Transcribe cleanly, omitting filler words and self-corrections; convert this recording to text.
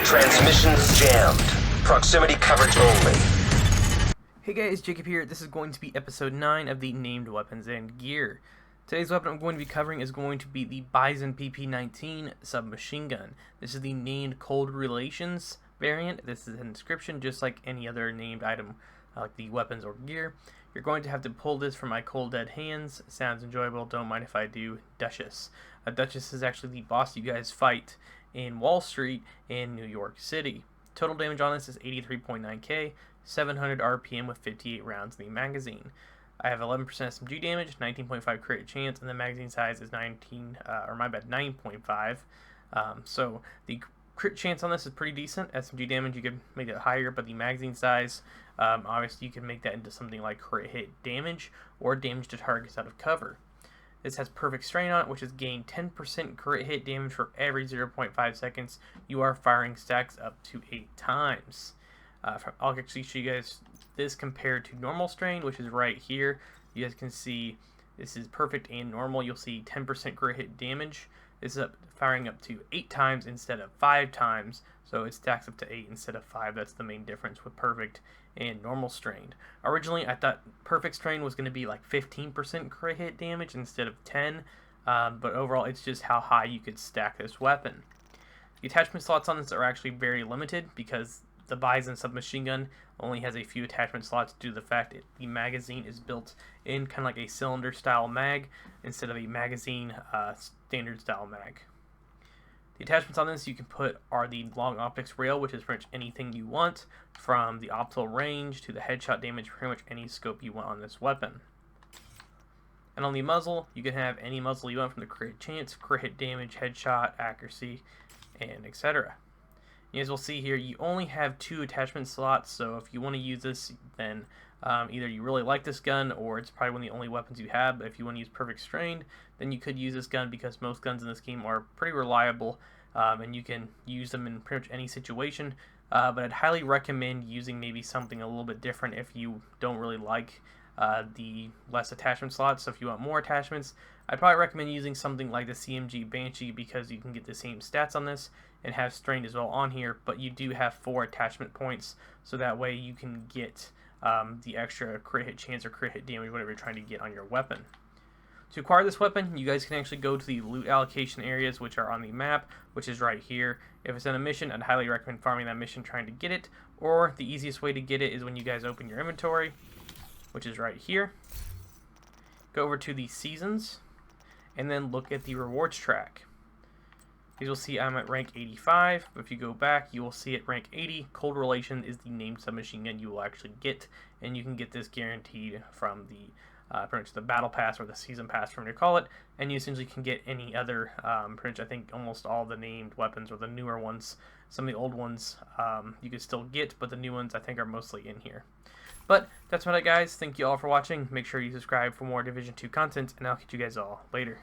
Transmissions jammed. Proximity coverage only. Hey guys, Jacob here. This is going to be episode 9 of the named weapons and gear. Today's weapon I'm going to be covering is going to be the Bison EP9 submachine gun. This is the named cold relations variant. This is an inscription just like any other named item like the weapons or gear. You're going to have to pull this from my cold dead hands. Sounds enjoyable, don't mind if I do. Duchess. Duchess is actually the boss you guys fight in Wall Street in New York City. Total damage on this is 83.9k, 700 RPM with 58 rounds in the magazine. I have 11% SMG damage, 19.5 crit chance, and the magazine size is 9.5. So the crit chance on this is pretty decent. SMG damage, you could make it higher, but the magazine size, obviously you can make that into something like crit hit damage or damage to targets out of cover. This has perfect strain on it, which is gain 10% crit hit damage for every 0.5 seconds you are firing stacks up to 8 times. I'll actually show you guys this compared to normal strain, which is right here. You guys can see this is perfect and normal. You'll see 10% crit hit damage. This is firing up to 8 times instead of 5 times, so it stacks up to 8 instead of 5. That's the main difference with perfect and normal strain. Originally, I thought perfect strain was going to be like 15% crit hit damage instead of 10, but overall, it's just how high you could stack this weapon. The attachment slots on this are actually very limited because the Bison submachine gun only has a few attachment slots due to the fact that the magazine is built in kind of like a cylinder style mag instead of a magazine standard style mag. The attachments on this you can put are the long optics rail, which is pretty much anything you want, from the optical range to the headshot damage, pretty much any scope you want on this weapon. And on the muzzle, you can have any muzzle you want, from the crit chance, crit hit damage, headshot, accuracy, and etc. As we'll see here, you only have 2 attachment slots, so if you want to use this, then either you really like this gun or it's probably one of the only weapons you have. But if you want to use perfect strain, then you could use this gun because most guns in this game are pretty reliable and you can use them in pretty much any situation. But I'd highly recommend using maybe something a little bit different if you don't really like the less attachment slots. So if you want more attachments, I'd probably recommend using something like the CMG Banshee because you can get the same stats on this and have strain as well on here, but you do have 4 attachment points, so that way you can get the extra crit hit chance or crit hit damage, whatever you're trying to get on your weapon. To acquire this weapon, you guys can actually go to the loot allocation areas, which are on the map, which is right here. If it's in a mission, I'd highly recommend farming that mission trying to get it, or the easiest way to get it is when you guys open your inventory, which is right here. Go over to the seasons, and then look at the rewards track. As you'll see, I'm at rank 85, but if you go back, you will see at rank 80, Cold Relation is the named submachine gun you will actually get, and you can get this guaranteed from the pretty much the battle pass or the season pass, from what you call it, and you essentially can get any other, pretty much I think almost all the named weapons or the newer ones. Some of the old ones you can still get, but the new ones I think are mostly in here. But that's about it, guys. Thank you all for watching. Make sure you subscribe for more Division 2 content, and I'll catch you guys all later.